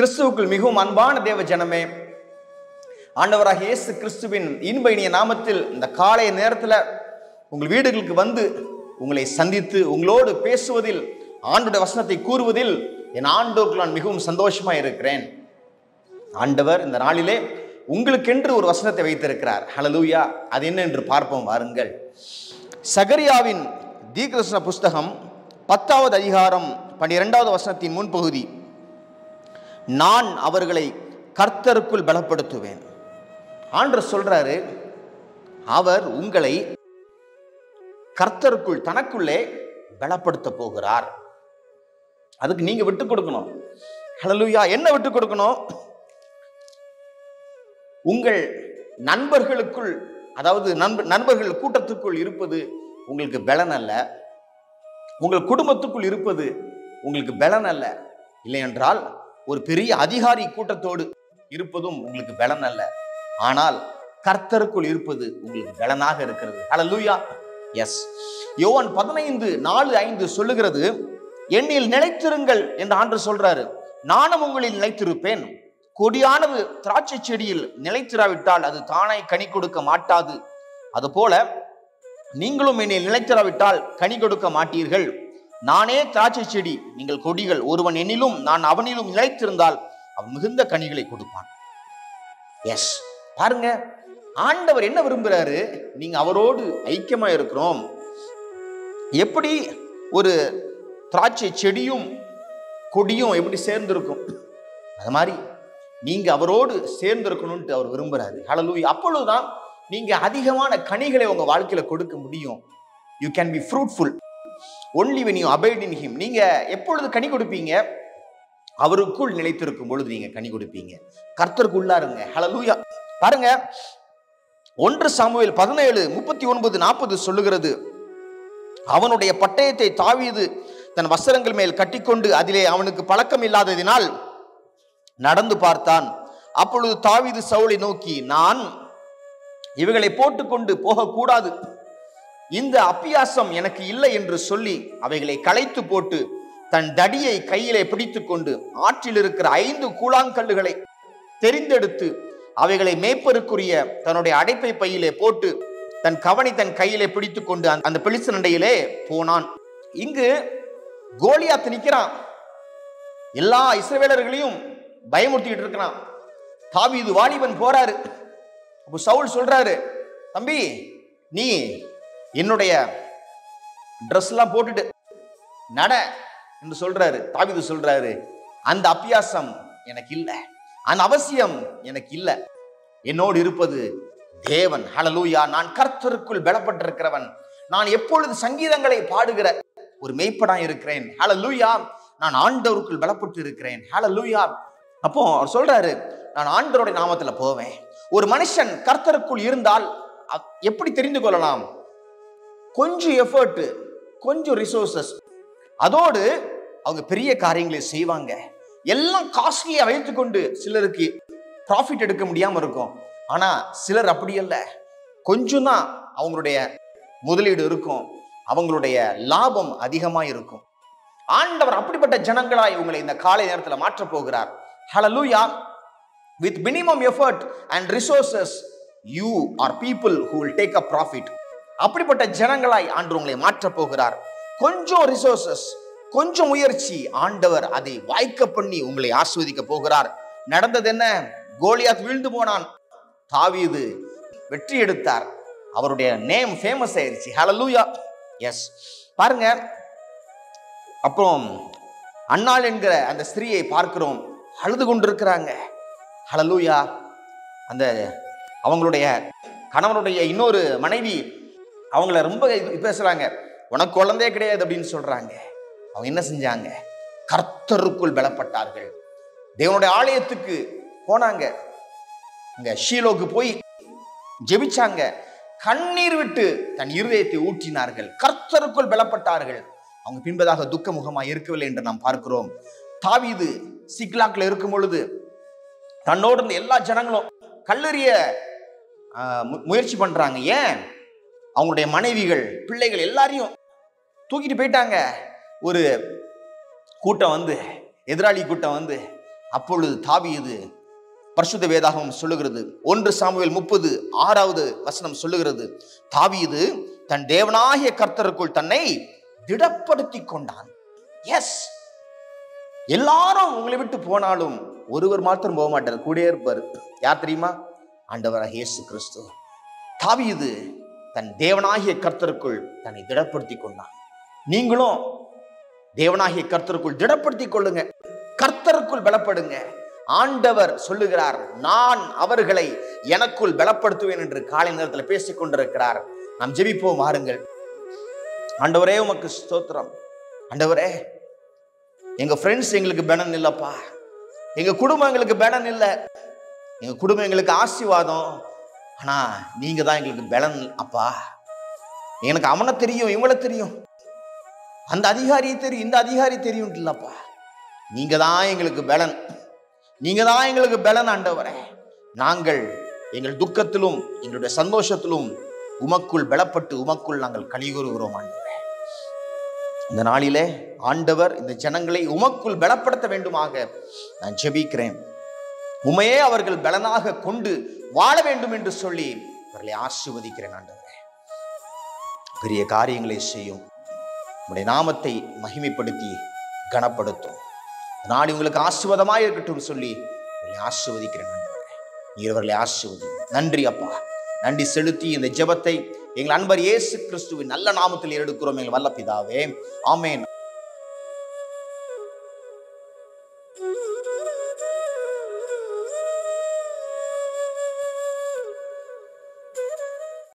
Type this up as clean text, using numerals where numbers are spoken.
கிறிஸ்துவுக்குள் மிகவும் அன்பான தேவ ஜனமே, ஆண்டவராக இயேசு கிறிஸ்துவின் இன்ப இனிய நாமத்தில் இந்த காலை நேரத்தில் உங்கள் வீடுகளுக்கு வந்து உங்களை சந்தித்து உங்களோடு பேசுவதில், ஆண்டவருடைய வசனத்தை கூறுவதில் என் ஆண்டவருக்கு நான் மிகவும் சந்தோஷமா இருக்கிறேன். ஆண்டவர் இந்த நாளிலே உங்களுக்கென்று ஒரு வசனத்தை வைத்திருக்கிறார். ஹல்லேலூயா. அது என்ன என்று பார்ப்போம் வாருங்கள். சகரியாவின் தீர்க்கதரிசன புஸ்தகம் 10வது அதிகாரம் 12வது வசனத்தின் முன்பகுதி. நான் அவர்களை கர்த்தருக்குள் பலப்படுத்துவேன். ஆண்டவர் சொல்றாரு, அவர் உங்களை கர்த்தருக்குள் தனக்குள்ளே பலப்படுத்த போகிறார். அதுக்கு நீங்க விட்டு கொடுக்கணும். ஹல்லேலூயா. என்ன விட்டு கொடுக்கணும்? உங்கள் நண்பர்களுக்குள், அதாவது நண்பர்கள் கூட்டத்துக்குள் இருப்பது உங்களுக்கு பலன் அல்ல. உங்கள் குடும்பத்துக்குள் இருப்பது உங்களுக்கு பலன் அல்ல. இல்லை என்றால் ஒரு பெரிய அதிகாரி கூட்டத்தோடு இருப்பதும் உங்களுக்கு பலன் அல்ல. ஆனால் கர்த்தருக்குள் இருப்பது உங்களுக்கு பலனாக இருக்கிறது. ஹல்லேலூயா. எஸ். யோவான் 15:4-5 சொல்லுகிறது, என்னில் நிலைத்திருங்கள் என்று ஆண்டவர் சொல்றாரு. நானும் உங்களில் நிலைத்திருப்பேன். கொடியானது திராட்சை செடியில் நிலைத்திராவிட்டால் அது தானாய் கனி கொடுக்க மாட்டாது. அதுபோல நீங்களும் என்னில் நிலைத்திராவிட்டால் கனி கொடுக்க மாட்டீர்கள். நானே திராட்சை செடி, நீங்கள் கொடிகள். ஒருவன் என்னிலும் நான் அவனிலும் நிலைத்திருந்தால் அவன் மிகுந்த கனிகளை கொடுப்பான். எஸ். பாருங்க, ஆண்டவர் என்ன விரும்புறாரு? நீங்க அவரோடு ஐக்கியமா இருக்கிறோம். எப்படி ஒரு திராட்சை செடியும் கொடியும் எப்படி சேர்ந்திருக்கும், அது மாதிரி நீங்க அவரோடு சேர்ந்திருக்கணும்னு அவர் விரும்புறாரு. ஹல்லேலூயா. அப்பொழுதுதான் நீங்க அதிகமான கனிகளை உங்க வாழ்க்கையில கொடுக்க முடியும். You can be fruitful only when you abide in him. நீங்க எப்பொழுது கனி கொடுப்பீங்க? அவருக்குள் நிலைத்திருக்கும் பொழுது நீங்க கனி கொடுப்பீங்க. கர்த்தருக்குள்ளா இருங்க. ஹல்லேலூயா. பாருங்க, 1 சாமுவேல் 17:39-40 சொல்லுகிறது, அவனுடைய பட்டயத்தை தாவீது தன் வஸ்திரங்கள் மேல் கட்டிக்கொண்டு அதிலே அவனுக்கு பழக்கம் இல்லாததினால் நடந்து பார்த்தான். அப்பொழுது தாவீது சவுலை நோக்கி, நான் இவைகளை போட்டுக்கொண்டு போகக்கூடாது, இந்த அப்பியாசம் எனக்கு இல்லை என்று சொல்லி அவைகளை களைத்து போட்டு தன் தடியை கையிலே பிடித்துக் கொண்டு ஆற்றில் இருக்கிற 5 கூழாங்கல்லுகளை தெரிந்தெடுத்து அவைகளை மேய்ப்பருக்குரிய தன்னுடைய அடைப்பை பையிலே போட்டு தன் கவனி தன் கையிலே பிடித்துக் கொண்டு அந்த பெலிஸ்தர் அண்டையிலே போனான். இங்கு கோலியாத் நிற்கிறான். எல்லா இஸ்ரவேலர்களையும் பயமுறுத்திட்டு இருக்கிறான். தாவீது வாலிபன் போறாரு. அப்போ சவுல் சொல்றாரு, தம்பி, நீ என்னுடைய ட்ரெஸ் எல்லாம் போட்டுட்டு நட என்று சொல்றாரு. தாவீது சொல்றாரு, அந்த அப்பியாசம் எனக்கு இல்லை, அந்த அவசியம் எனக்கு இல்லை. என்னோடு இருப்பது தேவன். ஹல்லேலூயா. நான் கர்த்தருக்குள் பலப்பட்டிருக்கிறவன். நான் எப்பொழுது சங்கீதங்களை பாடுகிற ஒரு மேய்ப்பனா இருக்கிறேன். ஹல்லேலூயா. நான் ஆண்டவருக்குள் பலப்பட்டு இருக்கிறேன். ஹல்லேலூயா. அப்போ அவர் சொல்றாரு, நான் ஆண்டவருடைய நாமத்துல போவேன். ஒரு மனுஷன் கர்த்தருக்குள் இருந்தால் எப்படி தெரிந்து கொள்ளலாம்? கொஞ்சம் எஃபர்ட், கொஞ்சம் ரிசோர்சஸ், அதோடு அவங்க பெரிய காரியங்களை செய்வாங்க. எல்லாம் காஸ்ட்லியா வைத்துக்கொண்டு சிலருக்கு ப்ராஃபிட் எடுக்க முடியாம இருக்கும். ஆனா சிலர் அப்படி அல்ல. கொஞ்சம் தான் அவங்களுடைய முதலீடு இருக்கும், அவங்களுடைய லாபம் அதிகமா இருக்கும். ஆண்டவர் அப்படிப்பட்ட ஜனங்களாய் உங்களை இந்த காலை நேரத்தில் மாற்ற போகிறார். ஹல்லேலூயா. With minimum effort and resources, you are people who will take a profit. அப்படிப்பட்ட ஜனங்களாய் ஆண்டவர் உங்களை மாற்ற போகிறார். கொஞ்சம் ரிசோர்சஸ், கொஞ்சம் முயற்சி, ஆண்டவர் அதை வாய்க்க பண்ணி உங்களை ஆசீர்வதிக்க போகிறார். நடந்தது என்ன? கோலியாத் வீழ்ந்து போனான், தாவீது வெற்றி எடுத்தார். அவருடைய நேம் ஃபேமஸ் ஆயிருச்சு. ஹல்லேலூயா. எஸ். பாருங்க, அப்புறம் அன்னாள் என்கிற அந்த ஸ்திரீயை பார்க்கிறோம், அழுது கொண்டிருக்கிறாங்க. ஹல்லேலூயா. அந்த அவங்களுடைய கணவனுடைய இன்னொரு மனைவி அவங்கள ரொம்ப பேசுறாங்க, உனக்கு குழந்தையே கிடையாது அப்படின்னு சொல்றாங்க. அவங்க என்ன செஞ்சாங்க? கர்த்தருக்குள் பலப்பட்டார்கள். தேவனுடைய ஆலயத்துக்கு போனாங்க, அங்க ஷீலோக்கு போய் ஜெபிச்சாங்க, கண்ணீர் விட்டு தன் இருதயத்தை ஊற்றினார்கள், கர்த்தருக்குள் பலப்பட்டார்கள். அவங்க பின்பதாக துக்க முகமாக இருக்கவில்லை என்று நாம் பார்க்கிறோம். தாவீது சிக்லாக்ல இருக்கும் பொழுது தன்னோடு இருந்த எல்லா ஜனங்களும் கல்லெறிய முயற்சி பண்றாங்க. ஏன்? அவங்களுடைய மனைவிகள், பிள்ளைகள் எல்லாரையும் தூக்கிட்டு போயிட்டாங்க. ஒரு கூட்டம் வந்து, எதிராளி கூட்டம் வந்து அப்பொழுது தாவீது, பரிசுத்த வேதாகமம் சொல்லுகிறது, 1 சாமுவேல் 30:6 சொல்லுகிறது, தாவீது தன் தேவனாகிய கர்த்தருக்குள் தன்னை திடப்படுத்தி கொண்டான். எஸ், எல்லாரும் உங்களை விட்டு போனாலும் ஒருவர் மாத்திரம் போக மாட்டார், கூட இருப்பார். யார் தெரியுமா? ஆண்டவராகிய இயேசு கிறிஸ்து. தாவீது தன் தேவனாகிய கர்த்தருக்குள் தன்னை திடப்படுத்தி கொண்டான். நீங்களும் தேவனாகிய கர்த்தருக்குள் திடப்படுத்திக் கொள்ளுங்க, கர்த்தருக்குள் பலப்படுங்க. ஆண்டவர் சொல்லுகிறார், நான் அவர்களை எனக்குள் பலப்படுத்துவேன் என்று காலை நேரத்தில் பேசிக் கொண்டிருக்கிறார். நாம் ஜெபிப்போம், வாருங்கள். ஆண்டவரே உமக்கு ஸ்தோத்திரம். ஆண்டவரே, எங்க ஃப்ரெண்ட்ஸ் எங்களுக்கு பலன் இல்லப்பா, எங்க குடும்பம் எங்களுக்கு பலன் இல்லை, எங்க குடும்பம் எங்களுக்கு ஆசீர்வாதம், ஆனா நீங்க தான் எங்களுக்கு பலன் அப்பா. எனக்கு அவனை தெரியும், இவங்களை தெரியும், அந்த அதிகாரியை தெரியும், இந்த அதிகாரி தெரியும் இல்லப்பா, நீங்க தான் எங்களுக்கு பலன், நீங்க தான் எங்களுக்கு பலன். ஆண்டவரே, நாங்கள் எங்கள் துக்கத்திலும் எங்களுடைய சந்தோஷத்திலும் உமக்குள் பலப்பட்டு உமக்குள் நாங்கள் கலிகூறுகிறோம். ஆண்டவரே, இந்த நாளிலே ஆண்டவர் இந்த ஜனங்களை உமக்குள் பலப்படுத்த வேண்டுமாக நான் ஜெபிக்கிறேன். உமையே அவர்கள் பலனாக கொண்டு வாழ வேண்டும் என்று சொல்லி அவர்களை ஆசீர்வதிக்கிறேன். ஆண்டவரே, பெரிய காரியங்களை செய்யும், உம்முடைய நாமத்தை மகிமைப்படுத்தி கனப்படுத்தும். நாளை உங்களுக்கு ஆசீர்வாதமாக இருக்கட்டும் சொல்லி அவர்களை ஆசீர்வதிக்கிறேன். ஆண்டவரே, நீர் அவர்களை ஆசீர்வதி. நன்றி அப்பா, நன்றி செலுத்தி இந்த ஜெபத்தை எங்கள் அன்பர் இயேசு கிறிஸ்துவின் நல்ல நாமத்தில் எடுக்கிறோம் எங்கள் வல்ல பிதாவே, ஆமென்.